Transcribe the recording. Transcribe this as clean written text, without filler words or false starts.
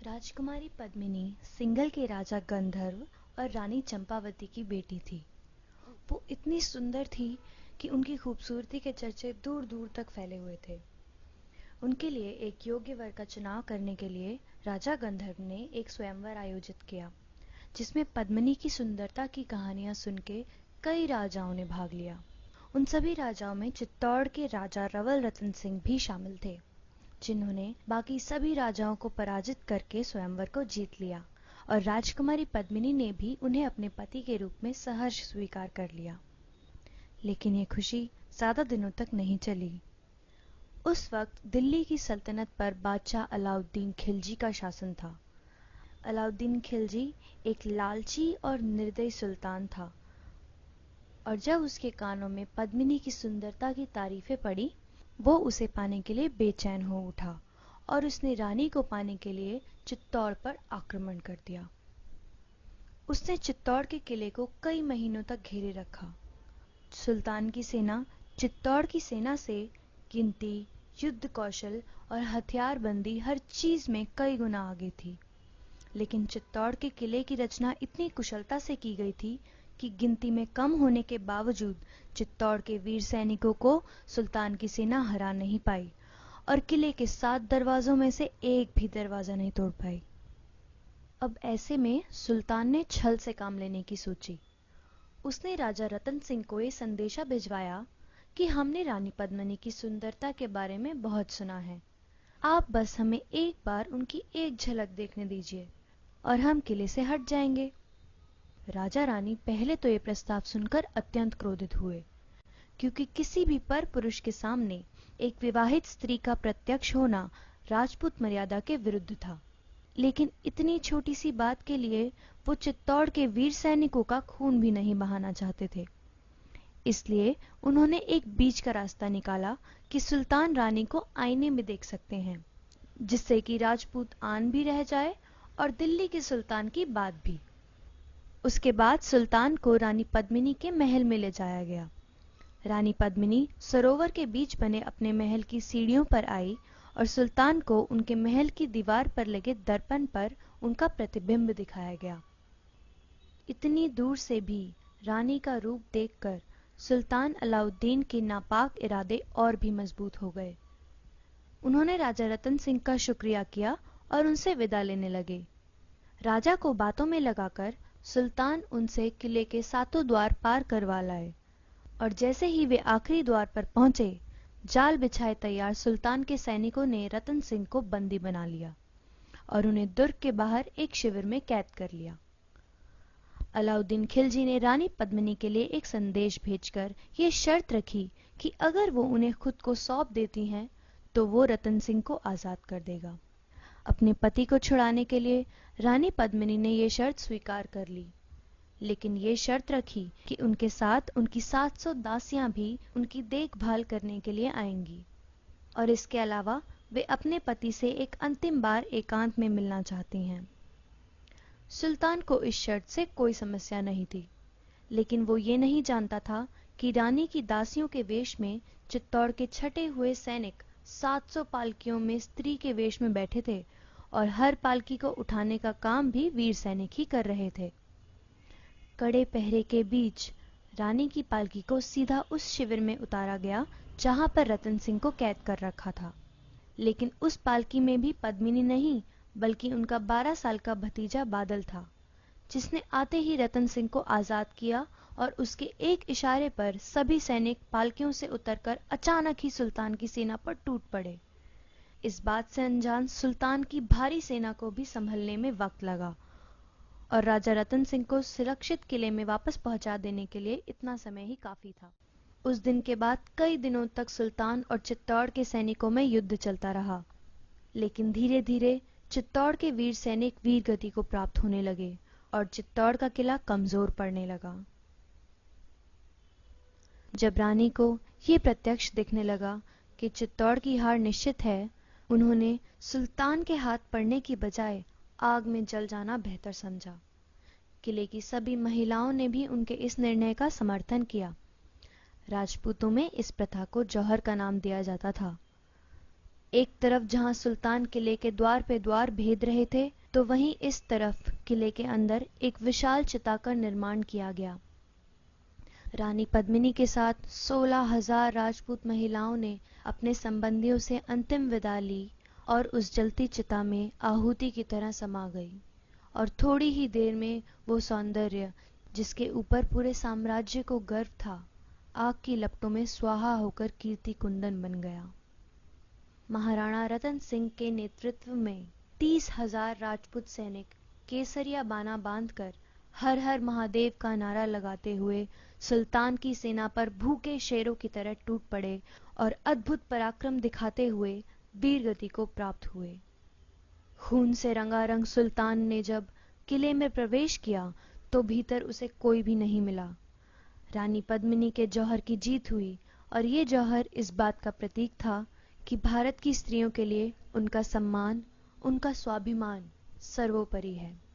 राजकुमारी पद्मिनी सिंघल के राजा गंधर्व और रानी चंपावती की बेटी थी। वो इतनी सुंदर थी कि उनकी खूबसूरती के चर्चे दूर दूर तक फैले हुए थे। उनके लिए एक योग्य वर का चुनाव करने के लिए राजा गंधर्व ने एक स्वयंवर आयोजित किया, जिसमें पद्मिनी की सुंदरता की कहानियां सुन के कई राजाओं ने भाग लिया। उन सभी राजाओं में चित्तौड़ के राजा रवल रतन सिंह भी शामिल थे, जिन्होंने बाकी सभी राजाओं को पराजित करके स्वयंवर को जीत लिया और राजकुमारी पद्मिनी ने भी उन्हें अपने पति के रूप में सहर्ष स्वीकार कर लिया। लेकिन ये खुशी ज्यादा दिनों तक नहीं चली। उस वक्त दिल्ली की सल्तनत पर बादशाह अलाउद्दीन खिलजी का शासन था। अलाउद्दीन खिलजी एक लालची और निर्दयी सुल्तान था, और जब उसके कानों में पद्मिनी की सुंदरता की तारीफें पड़ी, वो उसे पाने के लिए बेचैन हो उठा और उसने रानी को पाने के लिए चित्तौड़ पर आक्रमण कर दिया। उसने चित्तौड़ के किले को कई महीनों तक घेरे रखा। सुल्तान की सेना चित्तौड़ की सेना से गिनती, युद्ध कौशल और हथियारबंदी हर चीज में कई गुना आगे थी। लेकिन चित्तौड़ के किले की रचना इतनी कुशलता से की गई थी कि गिनती में कम होने के बावजूद चित्तौड़ के वीर सैनिकों को सुल्तान की सेना हरा नहीं पाई और किले के 7 दरवाजों में से एक भी दरवाजा नहीं तोड़ पाई। अब ऐसे में सुल्तान ने छल से काम लेने की सोची। उसने राजा रतन सिंह को ये संदेशा भिजवाया कि हमने रानी पद्मिनी की सुंदरता के बारे में बहुत सुना है। आप बस हमें एक बार उनकी एक झलक देखने दीजिए और हम किले से हट जाएंगे। राजा रानी पहले तो ये प्रस्ताव सुनकर अत्यंत क्रोधित हुए, क्योंकि किसी भी पर पुरुष के सामने एक विवाहित स्त्री का प्रत्यक्ष होना राजपूत मर्यादा के विरुद्ध था। लेकिन इतनी छोटी सी बात के लिए वो चित्तौड़ के वीर सैनिकों का खून भी नहीं बहाना चाहते थे। इसलिए उन्होंने एक बीच का रास्ता निकाला कि सुल्तान रानी को आईने में देख सकते हैं, जिससे कि राजपूत आन भी रह जाए और दिल्ली के सुल्तान की बात भी। उसके बाद सुल्तान को रानी पद्मिनी के महल में ले जाया गया। रानी पद्मिनी सरोवर के बीच बने अपने महल की सीढ़ियों पर आई और सुल्तान को उनके महल की दीवार पर लगे दर्पण पर उनका प्रतिबिंब दिखाया गया। इतनी दूर से भी रानी का रूप देखकर सुल्तान अलाउद्दीन के नापाक इरादे और भी मजबूत हो गए। उन्होंने राजा रतन सिंह का शुक्रिया किया और उनसे विदा लेने लगे। राजा को बातों में लगाकर सुल्तान उनसे किले के 7 द्वार पार करवा लाए, और जैसे ही वे आखिरी द्वार पर पहुंचे, जाल बिछाए तैयार सुल्तान के सैनिकों ने रतन सिंह को बंदी बना लिया और उन्हें दुर्ग के बाहर एक शिविर में कैद कर लिया। अलाउद्दीन खिलजी ने रानी पद्मिनी के लिए एक संदेश भेजकर ये शर्त रखी कि अगर वो उन्हें खुद को सौंप देती हैं तो वो रतन सिंह को आजाद कर देगा। अपने पति को छुड़ाने के लिए रानी पद्मिनी ने ये शर्त स्वीकार कर ली, लेकिन ये शर्त रखी कि उनके साथ उनकी 700 दासियां भी उनकी देखभाल करने के लिए आएंगी, और इसके अलावा वे अपने पति से एक अंतिम बार एकांत में मिलना चाहती हैं। सुल्तान को इस शर्त से कोई समस्या नहीं थी, लेकिन वो ये नहीं जानता था कि रानी की दासियों के वेश में चित्तौड़ के छटे हुए सैनिक 700 पालकियों में स्त्री के वेश में बैठे थे और हर पालकी को उठाने का काम भी वीर सैनिक ही कर रहे थे। कड़े पहरे के बीच रानी की पालकी को सीधा उस शिविर में उतारा गया जहां पर रतन सिंह को कैद कर रखा था। लेकिन उस पालकी में भी पद्मिनी नहीं, बल्कि उनका 12 साल का भतीजा बादल था, जिसने आते ही रतन सिंह को आजाद किया और उसके एक इशारे पर सभी सैनिक पालकियों से उतरकर अचानक ही सुल्तान की सेना पर टूट पड़े। इस बात से अनजान सुल्तान की भारी सेना को भी संभलने में वक्त लगा, और राजा रतन सिंह को सुरक्षित किले में वापस पहुंचा देने के लिए इतना समय ही काफी था। उस दिन के बाद कई दिनों तक सुल्तान और चित्तौड़ के सैनिकों में युद्ध चलता रहा, लेकिन धीरे धीरे चित्तौड़ के वीर सैनिक वीर गति को प्राप्त होने लगे और चित्तौड़ का किला कमजोर पड़ने लगा। जब रानी को ये प्रत्यक्ष दिखने लगा कि चित्तौड़ की हार निश्चित है, उन्होंने सुल्तान के हाथ पड़ने की बजाय आग में जल जाना बेहतर समझा। किले की सभी महिलाओं ने भी उनके इस निर्णय का समर्थन किया। राजपूतों में इस प्रथा को जौहर का नाम दिया जाता था। एक तरफ जहां सुल्तान किले के द्वार पे द्वार भेद रहे थे, तो वहीं इस तरफ किले के अंदर एक विशाल चिता का निर्माण किया गया। रानी पद्मिनी के साथ 16,000 राजपूत महिलाओं ने अपने संबंधियों से अंतिम विदा ली और उस जलती चिता में आहुति की तरह समा गई। और थोड़ी ही देर में वो सौंदर्य जिसके ऊपर पूरे साम्राज्य को गर्व था, आग की लपटों में स्वाहा होकर कीर्ति कुंदन बन गया। महाराणा रतन सिंह के नेतृत्व में 30,000 राजपूत सैनिक केसरिया बाना बांधकर हर हर महादेव का नारा लगाते हुए सुल्तान की सेना पर भूखे शेरों की तरह टूट पड़े और अद्भुत पराक्रम दिखाते हुए वीर गति को प्राप्त हुए। खून से रंगारंग सुल्तान ने जब किले में प्रवेश किया तो भीतर उसे कोई भी नहीं मिला। रानी पद्मिनी के जौहर की जीत हुई और ये जौहर इस बात का प्रतीक था कि भारत की स्त्रियों के लिए उनका सम्मान, उनका स्वाभिमान सर्वोपरि है।